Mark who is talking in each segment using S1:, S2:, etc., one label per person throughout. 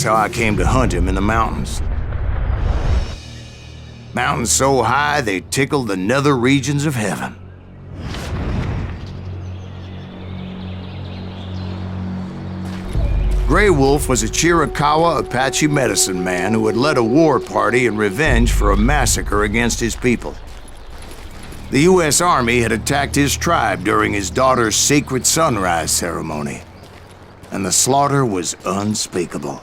S1: That's how I came to hunt him in the mountains. Mountains so high they tickled the nether regions of heaven. Grey Wolf was a Chiricahua Apache medicine man who had led a war party in revenge for a massacre against his people. The U.S. Army had attacked his tribe during his daughter's sacred sunrise ceremony, and the slaughter was unspeakable.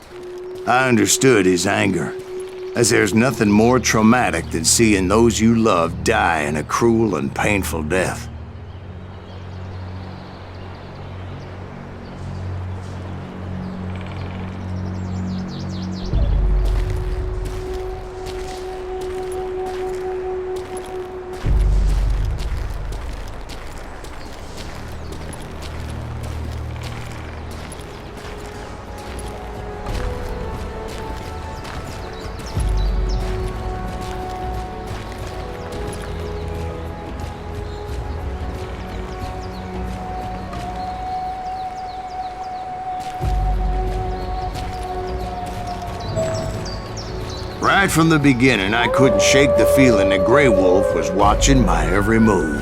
S1: I understood his anger, as there's nothing more traumatic than seeing those you love die in a cruel and painful death. Right from the beginning, I couldn't shake the feeling that Grey Wolf was watching my every move.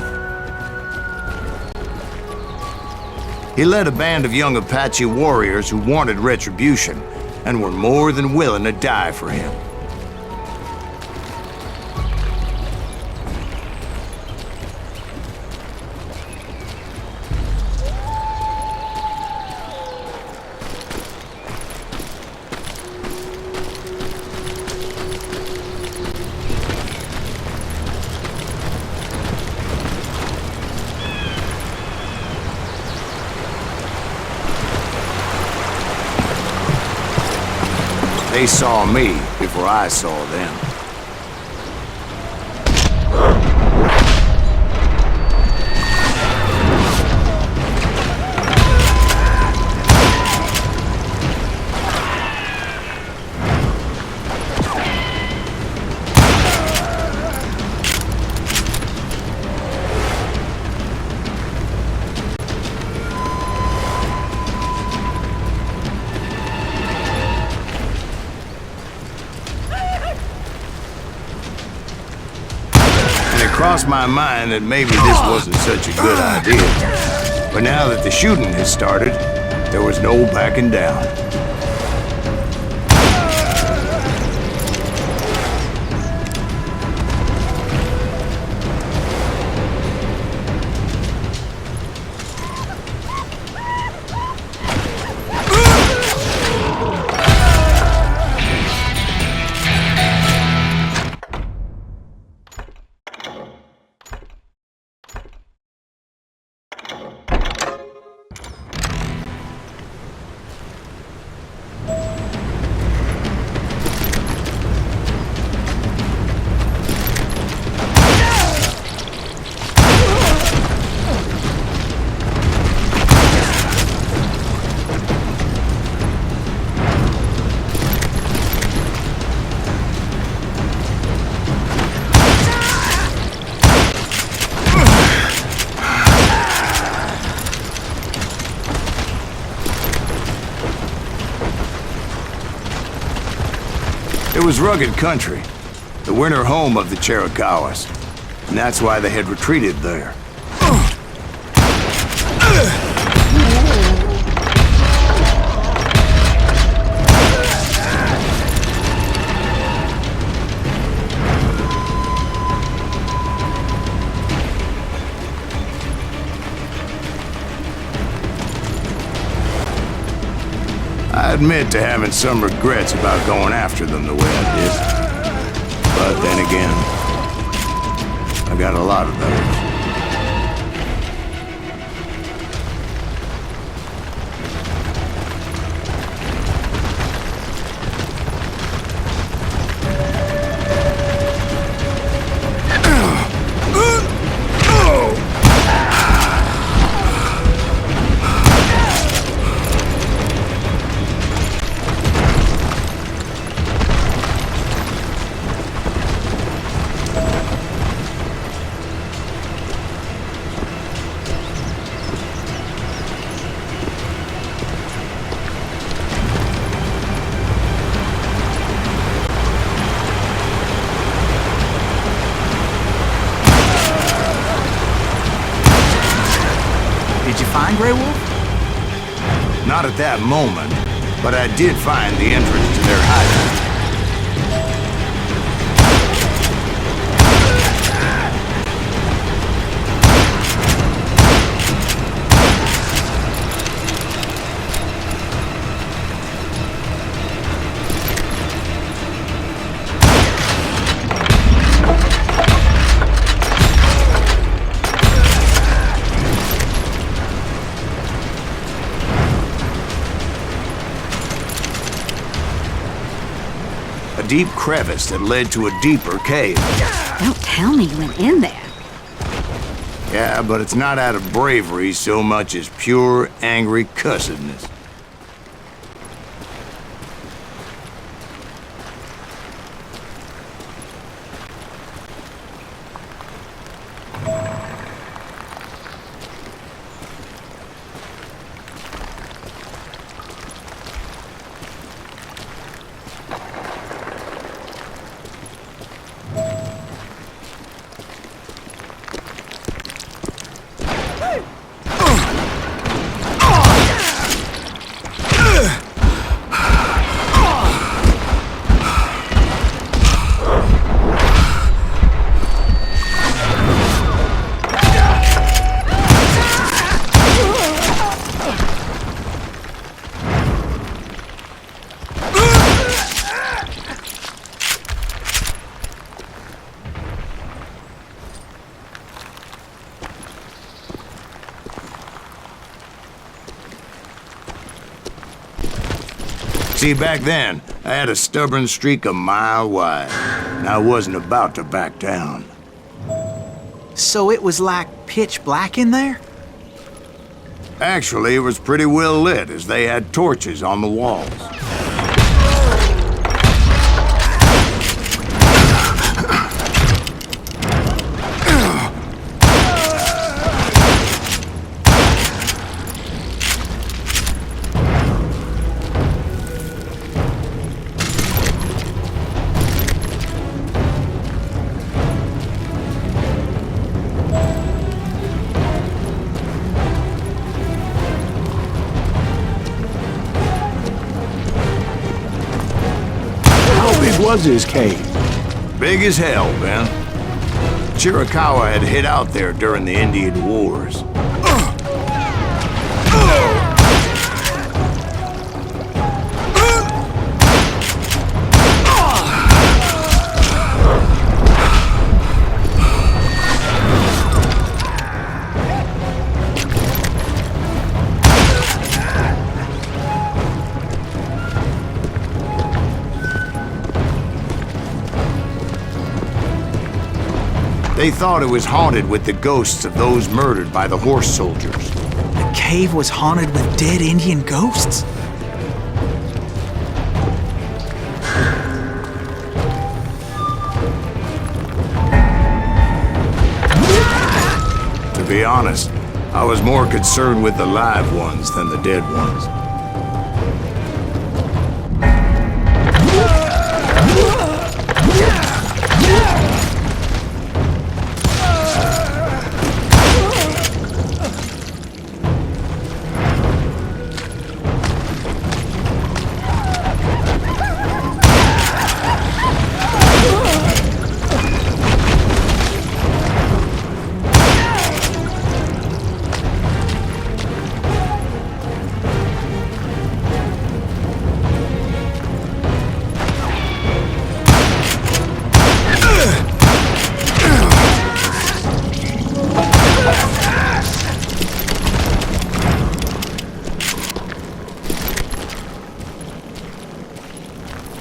S1: He led a band of young Apache warriors who wanted retribution and were more than willing to die for him. They saw me before I saw them. Crossed my mind that maybe this wasn't such a good idea. But now that the shooting had started, there was no backing down. It was rugged country, the winter home of the Chiricahuas, and that's why they had retreated there. I admit to having some regrets about going after them the way I did. But then again, I got a lot of those.
S2: find Grey Wolf?
S1: Not at that moment, but I did find the entrance to their hideout. A deep crevice that led to a deeper cave.
S3: Don't tell me you went in there.
S1: Yeah, but it's not out of bravery so much as pure, angry cussedness. See, back then, I had a stubborn streak a mile wide, and I wasn't about to back down.
S2: So it was like pitch black in there?
S1: Actually, it was pretty well lit, as they had torches on the walls.
S4: Was his cave?
S1: Big as hell, Ben. Chiricahua had hid out there during the Indian Wars. They thought it was haunted with the ghosts of those murdered by the horse soldiers.
S2: The cave was haunted with dead Indian ghosts?
S1: To be honest, I was more concerned with the live ones than the dead ones.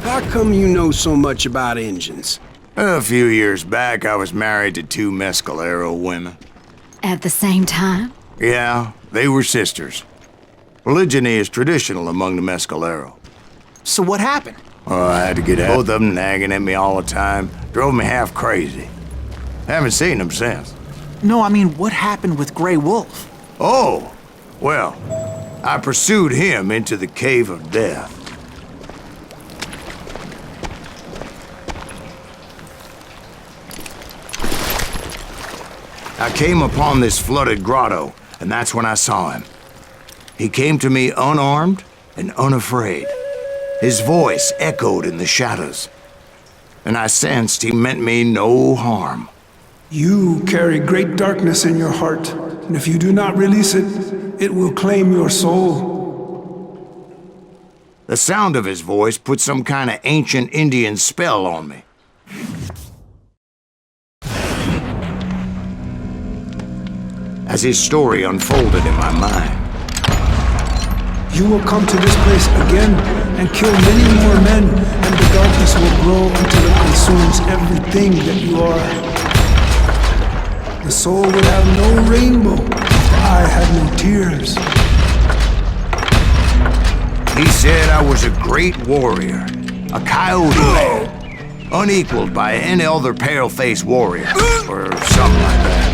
S4: How come you know so much about engines?
S1: A few years back, I was married to two Mescalero women.
S3: At the same time?
S1: Yeah, they were sisters. Polygyny is traditional among the Mescalero.
S2: So what happened?
S1: Oh, I had to get out. Both of them nagging at me all the time. Drove me half crazy. Haven't seen them since.
S2: No, I mean, what happened with Grey Wolf?
S1: Oh, well, I pursued him into the Cave of Death. I came upon this flooded grotto, and that's when I saw him. He came to me unarmed and unafraid. His voice echoed in the shadows, and I sensed he meant me no harm.
S5: You carry great darkness in your heart, and if you do not release it, it will claim your soul.
S1: The sound of his voice put some kind of ancient Indian spell on me. As his story unfolded in my mind,
S5: You will come to this place again and kill many more men, and the darkness will grow until it consumes everything that you are. The soul would have no rainbow if the eye had no tears.
S1: he said I was a great warrior, a coyote man, unequaled by any other pale-faced warrior, or something like that.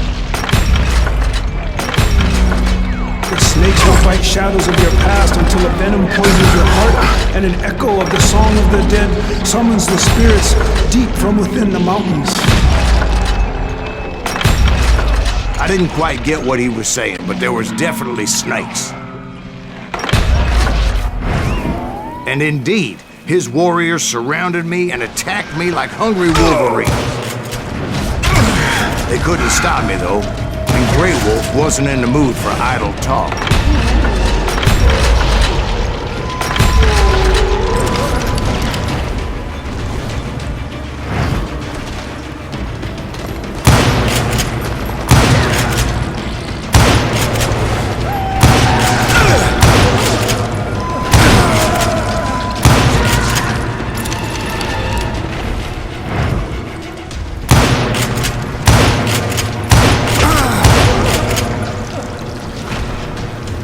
S5: The snakes will fight shadows of your past until a venom poisons your heart, and an echo of the song of the dead summons the spirits deep from within the mountains.
S1: I didn't quite get what he was saying, but there was definitely snakes. And indeed, his warriors surrounded me and attacked me like hungry wolverines. They couldn't stop me, though, and Grey Wolf wasn't in the mood for idle talk.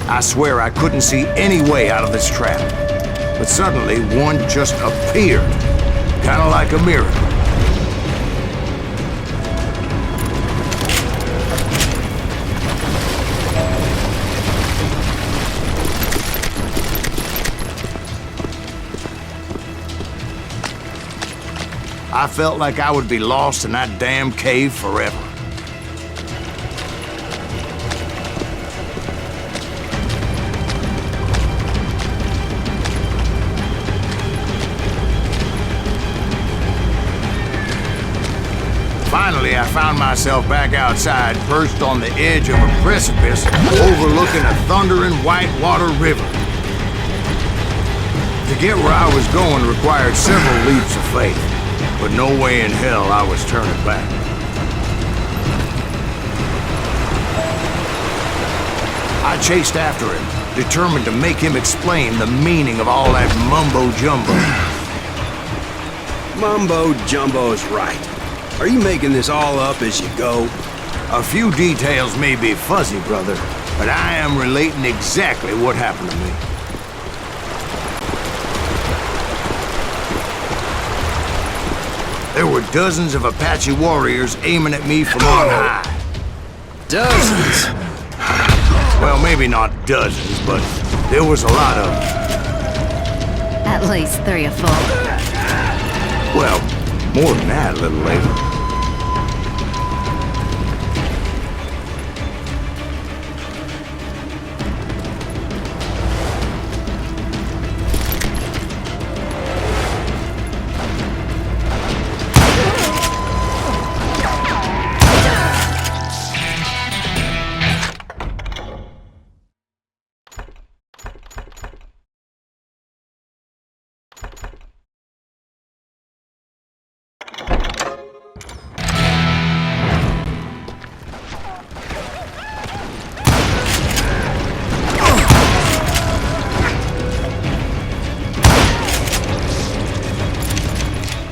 S1: I swear I couldn't see any way out of this trap. But suddenly, one just appeared. Kind of like a miracle. I felt like I would be lost in that damn cave forever. Finally, I found myself back outside, perched on the edge of a precipice overlooking a thundering whitewater river. To get where I was going required several leaps of faith, but no way in hell I was turning back. I chased after him, determined to make him explain the meaning of all that mumbo-jumbo.
S4: Mumbo-jumbo's right. Are you making this all up as you go?
S1: A few details may be fuzzy, brother, but I am relating exactly what happened to me. There were dozens of Apache warriors aiming at me from on high.
S4: Dozens?
S1: Well, maybe not dozens, but there was a lot of them.
S3: At least 3 or 4.
S1: Well, more than that a little later.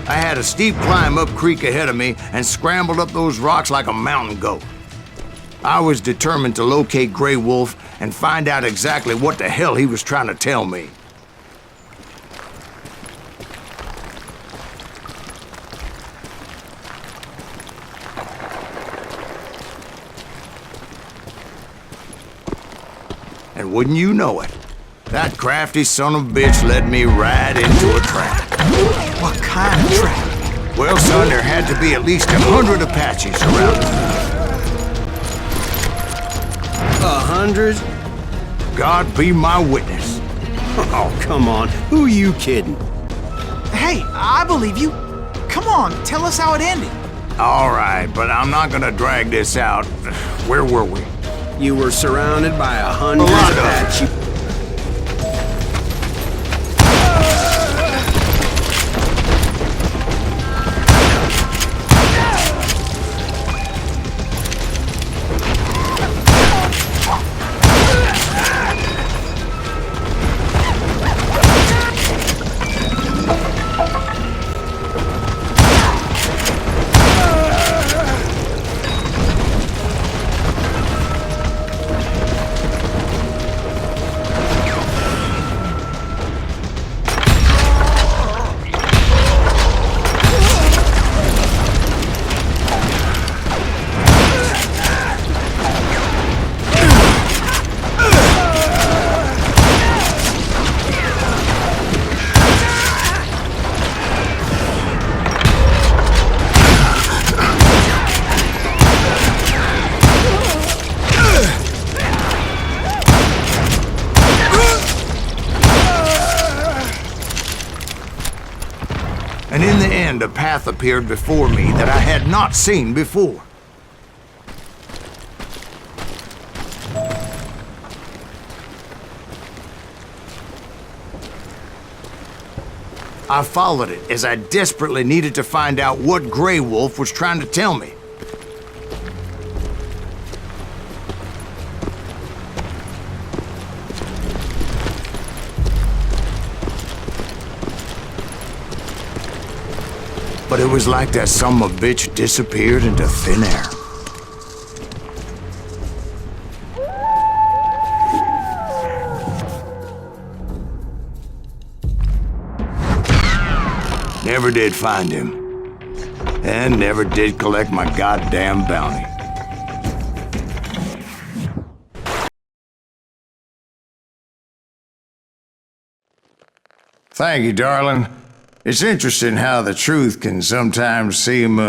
S1: I had a steep climb up creek ahead of me and scrambled up those rocks like a mountain goat. I was determined to locate Grey Wolf and find out exactly what the hell he was trying to tell me. And wouldn't you know it, that crafty son of a bitch led me right into a trap.
S2: What kind of trap?
S1: Well, son, there had to be at least 100 Apaches around me.
S4: 100?
S1: God be my witness.
S4: Oh, come on. Who you kidding?
S2: Hey, I believe you. Come on, tell us how it ended.
S1: All right, but I'm not gonna drag this out. Where were we?
S4: You were surrounded by 100
S1: Rolando.
S4: Apache.
S1: And in the end, a path appeared before me that I had not seen before. I followed it as I desperately needed to find out what Grey Wolf was trying to tell me. But it was like that son of a bitch disappeared into thin air. Never did find him. And never did collect my goddamn bounty. Thank you, darling. It's interesting how the truth can sometimes seem,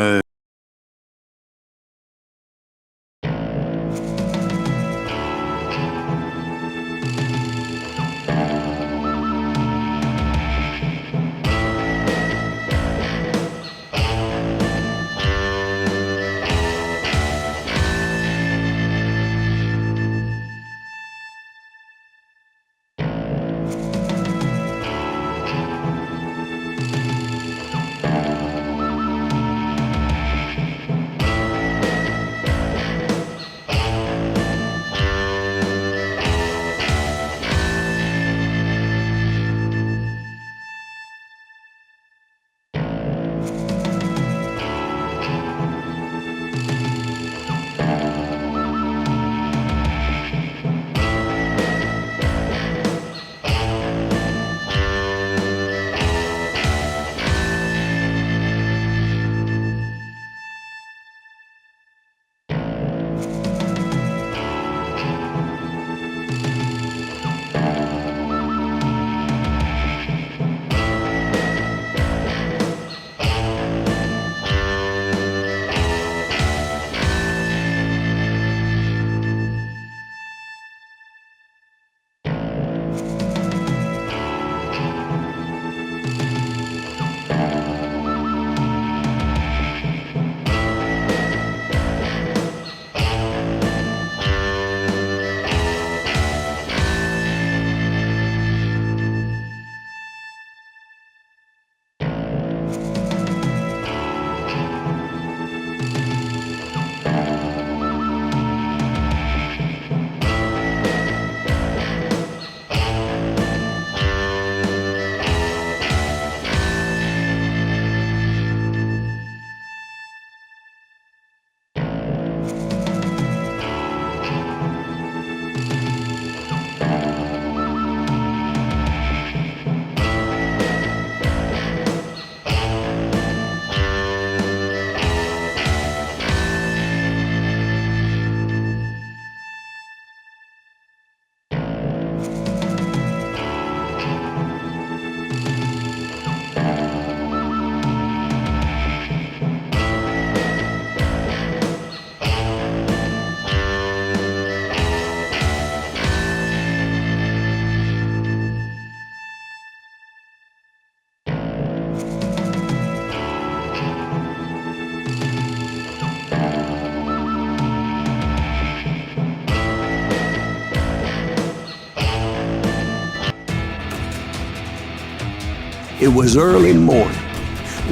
S4: It was early morning.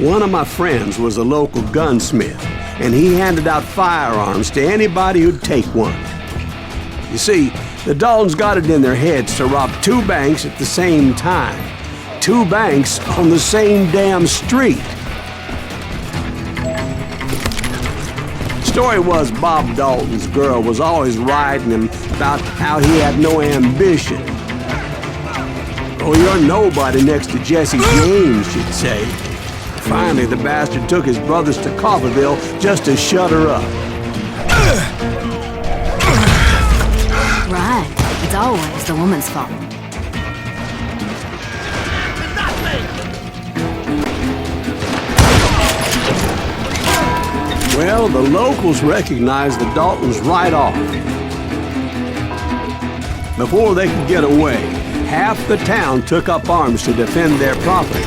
S4: One of my friends was a local gunsmith, and he handed out firearms to anybody who'd take one. You see, the Daltons got it in their heads to rob 2 banks at the same time. 2 banks on the same damn street. Story was Bob Dalton's girl was always riding him about how he had no ambition. Oh, you're nobody next to Jesse James, she'd say. Finally, the bastard took his brothers to Coffeyville just to shut her up.
S3: Right. It's always the woman's fault.
S4: Well, the locals recognized the Daltons right off. Before they could get away, half the town took up arms to defend their property.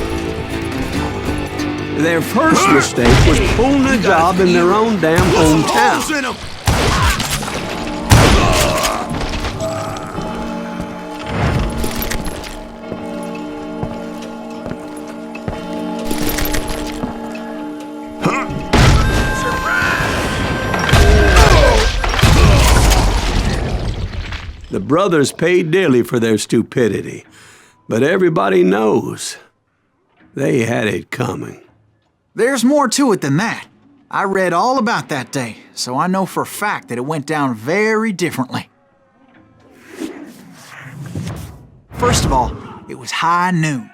S4: Their first mistake was pulling a job in their own damn hometown. The brothers paid dearly for their stupidity, but everybody knows they had it coming.
S2: There's more to it than that. I read all about that day, so I know for a fact that it went down very differently. First of all, it was high noon.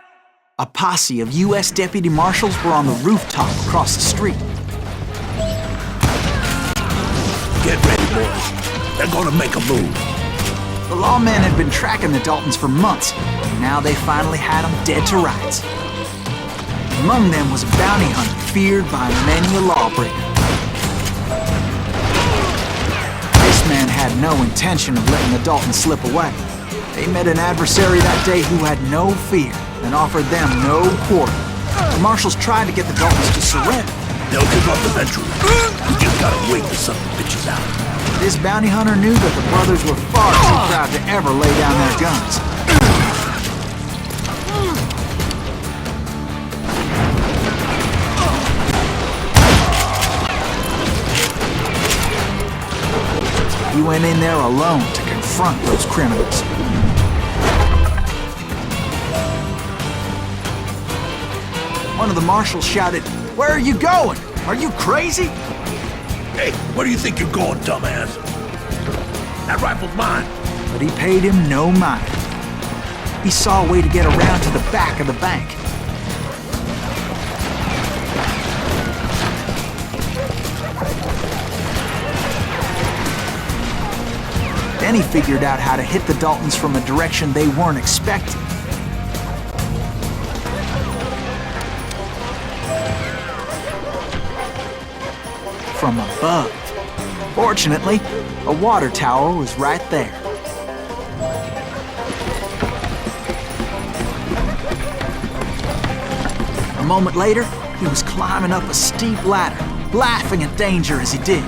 S2: A posse of U.S. deputy marshals were on the rooftop across the street.
S6: Get ready, boys. They're gonna make a move.
S2: The lawmen had been tracking the Daltons for months, and now they finally had them dead to rights. Among them was a bounty hunter feared by many a lawbreaker. This man had no intention of letting the Daltons slip away. They met an adversary that day who had no fear and offered them no quarter. The marshals tried to get the Daltons to surrender.
S6: They'll give up eventually. You just gotta wait till something bitches out.
S2: This bounty hunter knew that the brothers were far too proud to ever lay down their guns. He went in there alone to confront those criminals. One of the marshals shouted, "Where are you going? Are you crazy?"
S6: Hey, where do you think you're going, dumbass? That rifle's mine.
S2: But he paid him no mind. He saw a way to get around to the back of the bank. Then he figured out how to hit the Daltons from a direction they weren't expecting. From above. Fortunately, a water tower was right there. A moment later, he was climbing up a steep ladder, laughing at danger as he did.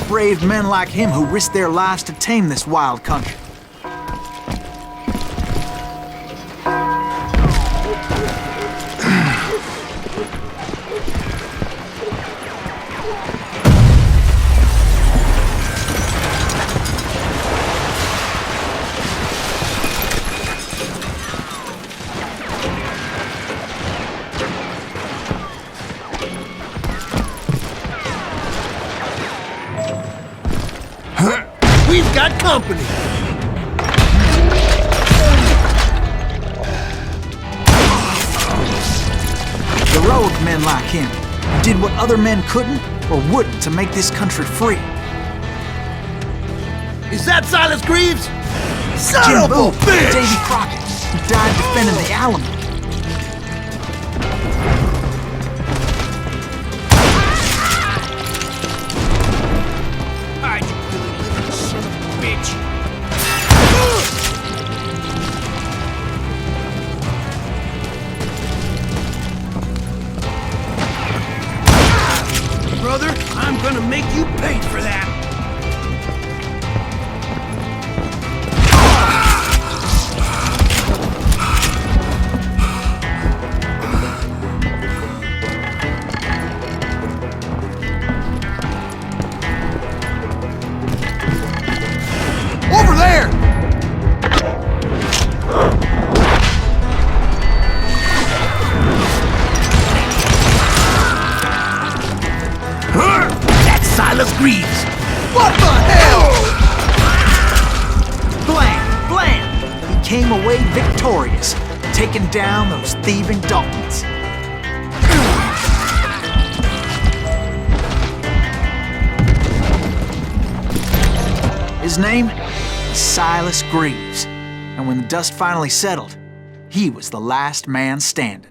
S2: Brave men like him who risked their lives to tame this wild country.
S6: We've got company.
S2: Heroic men like him did what other men couldn't or wouldn't to make this country free.
S6: Is that Silas Greaves? Son
S2: Jim
S6: of a
S2: Boone,
S6: bitch!
S2: Davy Crockett, who died defending the Alamo.
S6: Son of a bitch! brother. I'm gonna make you pay for that.
S2: Over there!
S6: That's Silas Greaves.
S2: What the hell? Blam! Blam! He came away victorious, taking down those thieving Daltons. His name? Silas Greaves. And when the dust finally settled, he was the last man standing.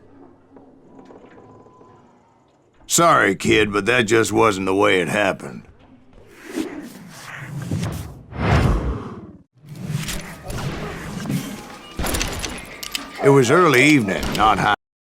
S1: Sorry, kid, but that just wasn't the way it happened. It was early evening, not high.